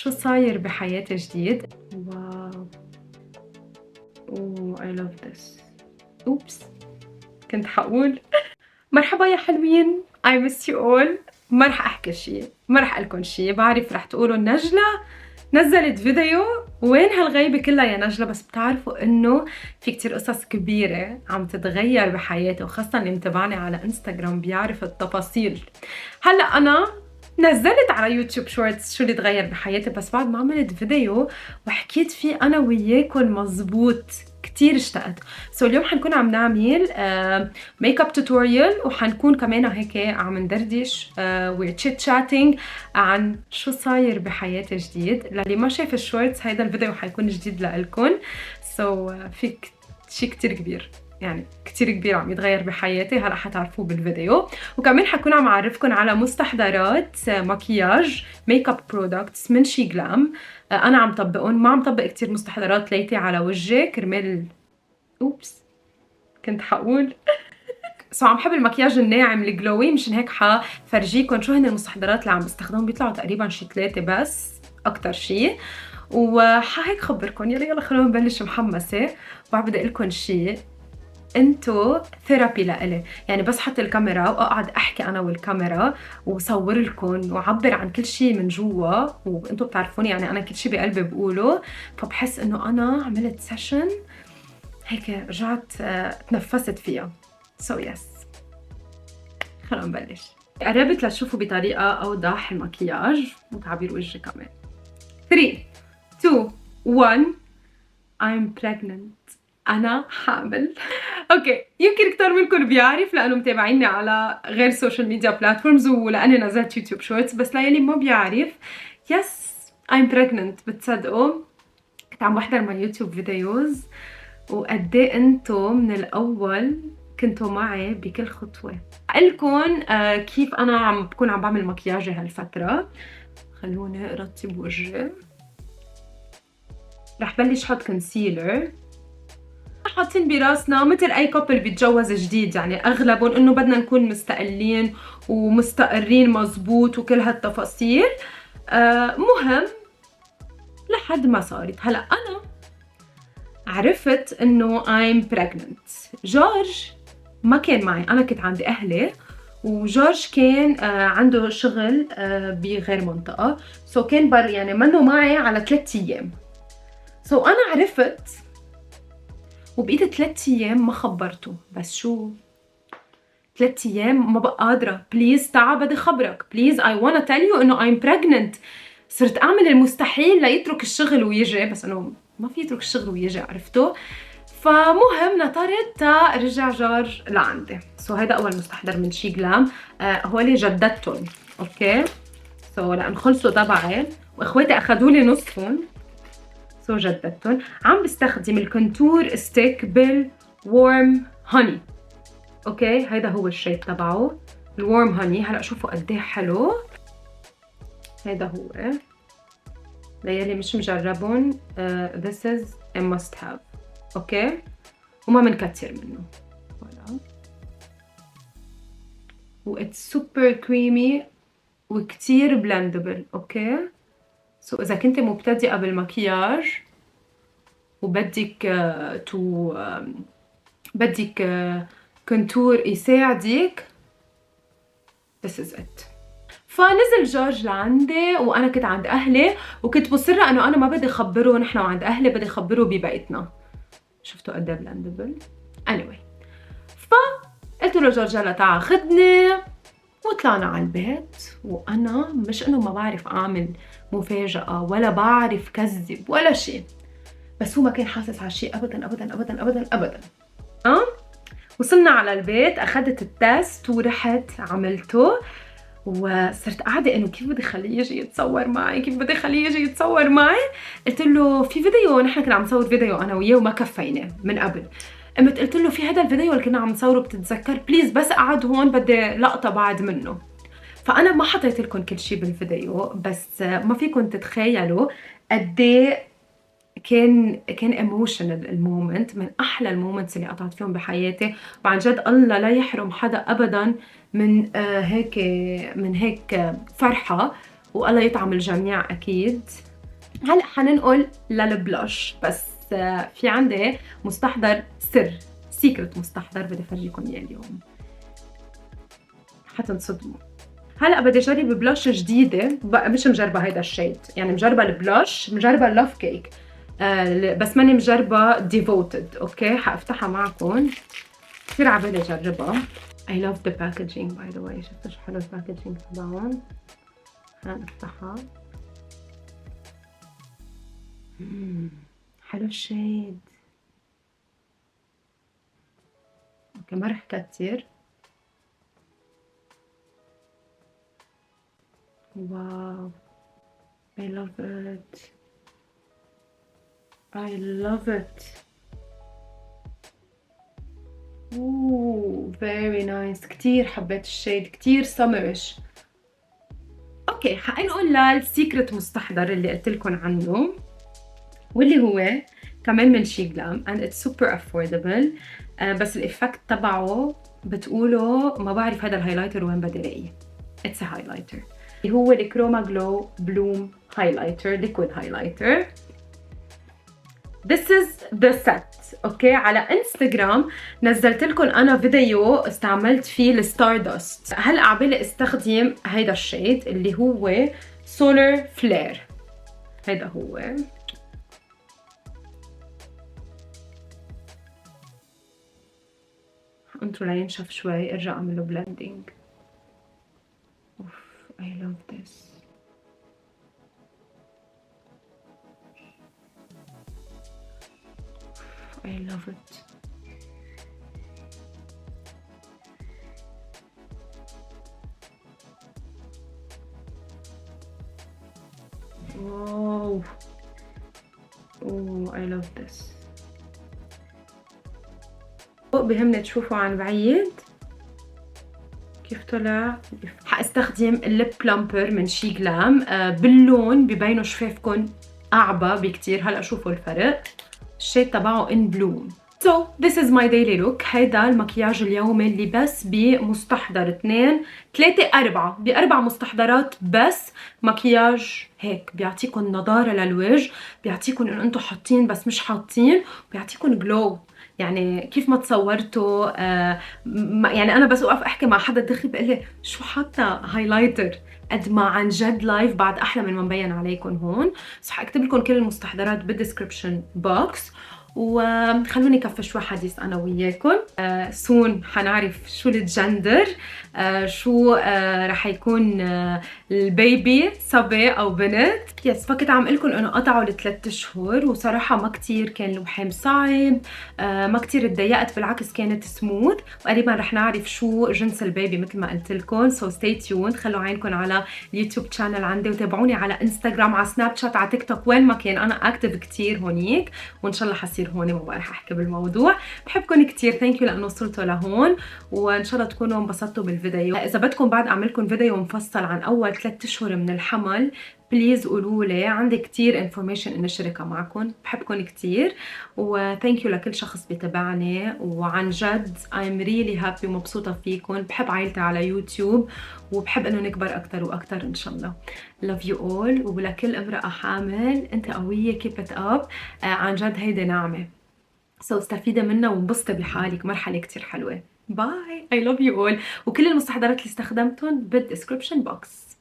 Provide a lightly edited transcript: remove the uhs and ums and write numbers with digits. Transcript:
شو صاير بحياتي جديد؟ واو. اوه I love this. اوبس، كنت حقول مرحبا يا حلوين، I miss you all. ما رح احكي شي، ما رح اقلكن شي، بعرف رح تقولوا نجلة نزلت فيديو، وين هالغيبة كلها يا نجلة؟ بس بتعرفوا انه في كتير قصص كبيرة عم تتغير بحياتي، وخاصة اللي متابعني على انستغرام بيعرف التفاصيل. هلا انا نزلت على يوتيوب شورتس شو اللي تغير بحياتي، بس بعد ما عملت فيديو وحكيت فيه انا وياكم مزبوط كتير اشتقت. اليوم حنكون عم نعمل ميك اب توتوريال، وحنكون كمان هيك عم ندردش وتشيت شاتينج عن شو صاير بحياتي جديد. للي ما شايف الشورتس هيدا الفيديو حيكون جديد لإلكن. في شي كتير كبير، يعني كتير كبير عم يتغير بحياتي، هلا حتعرفوه بالفيديو. وكمان حكون عم اعرفكم على مستحضرات مكياج ميك اب برودكتس من شي جلام. انا عم طبقهم، ما عم طبق كتير مستحضرات ليتي على وجهي كرمال اوبس كنت حقول عم بحب المكياج الناعم الجلوي، مشان هيك حفرجيكم شو هن المستحضرات اللي عم بستخدمهم. بيطلعوا تقريبا شي 3 بس اكتر شي، وهيك خبركم. يلا خلونا نبلش. محمسه وبعد بدي اقول لكم شي، انتو ثيرابي لإلي، يعني بس حط الكاميرا واقعد احكي انا والكاميرا وصور لكم واعبر عن كل شيء من جوا، وانتو بتعرفوني يعني انا كل شيء بقلبي بقوله، فبحس انه انا عملت سيشن هيك رجعت تنفست فيها. يس خلونا نبلش. قربت لتشوفوا بطريقة اوضح المكياج وتعبير وجهي كمان. 3 2 1 I'm pregnant. أنا حامل. أوكي، يمكن كتار منكم بيعرف لأنه متابعيني على غير سوشيال ميديا بلاتفورمز، ولأني نزلت يوتيوب شورتس. بس ليلي ما بيعرف، يس I'm pregnant. بتصدقوا كنت عم بحضر مع يوتيوب فيديوز، وقديه انتم من الأول كنتوا معي بكل خطوة. أقلكن كيف أنا عم بكون عم بعمل مكياجي هالفترة. خلوني أرطب وجهي. رح بلش حط كونسيلر. حاطين براسنا مثل اي كابل بيتجوز جديد، يعني اغلبهم انه بدنا نكون مستقلين ومستقرين مزبوط وكل هالتفاصيل. مهم لحد ما صارت. هلا انا عرفت انه I'm pregnant. جورج ما كان معي، انا كنت عند اهلي، وجورج كان عنده شغل بغير منطقة، كان يعني منه معي على 3 ايام. انا عرفت وبقيت 3 ايام ما خبرته. بس شو 3 ايام ما بقى قادرة. بليز تعا بدي خبرك، بليز I wanna tell you انه I'm pregnant. صرت اعمل المستحيل ليترك الشغل ويجي، بس انه ما في يترك الشغل ويجي، عرفته. فمهم نطرت تا رجع جورج لعندي. هيدا اول مستحضر من شي جلام. هولي جددتهم، اوكي. لان خلصوا تبعي واخواتي اخذوا لي نصهم، جددتهم. عم بستخدم الكونتور ستيك بالورم هاني، اوكي. هيدا هو الشيب تبعه الورم هاني. هلا شوفوا قد ايه حلو. هيدا هو ليالي مش مجربون. this is a must have، اوكي. وما بنكتر منه ولا، و it's super creamy وكتير بلندبل، اوكي. اذا كنت مبتدئة بالمكياج وبدك بدك كونتور يساعدك، this is it. فنزل جورج لعندي وانا كنت عند اهلي، وكنت مصرة انه انا ما بدي اخبره نحن وعند اهلي، بدي اخبره ببيتنا. شفتوا قد ايه بلندبل. anyway، فقلت له جورج هلا تعا خدني، وطلعنا على البيت. وانا مش انه ما بعرف اعمل مفاجأة ولا بعرف كذب ولا شيء، بس هو ما كان حاسس على شيء ابدا ابدا ابدا ابدا ابدا. وصلنا على البيت، اخذت التست ورحت عملته، وصرت قاعده انه كيف بدي خليه يجي يتصور معي، كيف بدي خليه يجي يتصور معي. قلت له في فيديو، نحن كنا عم نصور فيديو انا وياه وما كفينا من قبل. قلت له في هذا الفيديو اللي كنا عم نصوره بتتذكر؟ بليز بس اقعد هون بدي لقطه بعد منه. فانا ما حطيت لكم كل شيء بالفيديو، بس ما فيكم تتخيلوا قد ايه كان ايموشنال المومنت، من احلى المومنتس اللي قطعت فيهم بحياتي. وعن جد الله لا يحرم حدا ابدا من هيك فرحه، والله يطعم الجميع اكيد. هلا حننقل للبلاش، بس في عندي مستحضر سر، سيكرت مستحضر بدي افرجيكم اياه اليوم، حتنصدموا. هلا بدي اجرب بلاش جديده، بقى مش مجربه هيدا الشيد، يعني مجربه البلاش، مجربه اللاف كيك، بس ماني مجربه ديفوتد. اوكي حافتحها معكم، كثير عبالي اجربها. I love the packaging by the way. شفتوا شو حلو الباكجينج تبعهم؟ هنفتحها. حلو الشيد. اوكي ما رح كتير. واو I love it. I love it. اوه very nice. كتير حبيت الشيد، كتير سمرش. اوكي حنقول للسيكرت مستحضر اللي قلت لكم عنه، واللي هو كمان من شي جلام and it's super affordable. بس الإفكت تبعه بتقولوا ما بعرف هذا الهايلايتر وين بدي الاقيه. it's a highlighter اللي هو الكروما جلو بلوم هايلايتر، ليكويد هايلايتر. This is the set. اوكي على انستغرام نزلت لكم انا فيديو استعملت فيه الستاردست. هلا عبالي استخدم هيدا الشيد اللي هو سولار فلير. هيدا هو. انطروا لينشف شوي ارجع اعمل له بلندنج. اوف I love this. I love it. واو. I love this. بهمني تشوفوا عن بعيد كيف طلع. حاستخدم الليب بلامبر من شي جلام، باللون ببينوا شفافكم اعبى بكتير. هلا شوفوا الفرق، الشيد تبعه ان بلوم. So this is my daily look. هيدا المكياج اليومي اللي بس بمستحضر 2 3 4 ب4 مستحضرات بس. مكياج هيك بيعطيكم نضارة للوجه، بيعطيكم انه انتم حاطين بس مش حاطين، بيعطيكم جلو. يعني كيف ما تصورتوا يعني انا بس اوقف احكي مع حدا دغري بقول لي شو حاطه هايلايتر، قد ما عن جد لايف بعد احلى من ما مبين عليكم هون. بس حاكتب لكم كل المستحضرات بالديسكربشن بوكس، وخلوني كفي شوي حديث انا وياكم. سون حنعرف شو الجندر، شو رح يكون البيبي صبي او بنت. يس فكنت عم لكم انه قطعوا ل3 شهور، وصراحه ما كتير كان الوحام صعب، ما كتير اتضايقت، بالعكس كانت سموث. وقريبا رح نعرف شو جنس البيبي مثل ما قلت لكم. سو ستي تيوند، خلوا عينكم على اليوتيوب شانل عندي، وتابعوني على انستغرام، على سناب شات، على تيك توك، وين ما كان انا اكتف كتير هونيك. وان شاء الله حصير هون، ما بقى رح احكي بالموضوع. بحبكم كتير، ثانك يو لانه وصلتوا لهون، وان شاء الله تكونوا انبسطتوا بالفيديو. اذا بدكم بعد اعمل لكم فيديو مفصل عن اول 3 اشهر من الحمل بليز قولوا لي، عندي كتير انفورميشن اني اشاركها معكم. بحبكم كتير، وثانك يو لكل شخص بيتابعني، وعن جد I'm really happy ومبسوطه فيكم. بحب عائلتي على يوتيوب، وبحب انه نكبر اكثر واكثر ان شاء الله. love you all. ولكل امراه حامل انت قويه، keep it up. عن جد هيدي نعمه، سو استفيدي منها وانبسطي بحالك. مرحله كتير حلوه. باي. I love you all. وكل المستحضرات اللي استخدمتهم بالديسكربشن بوكس.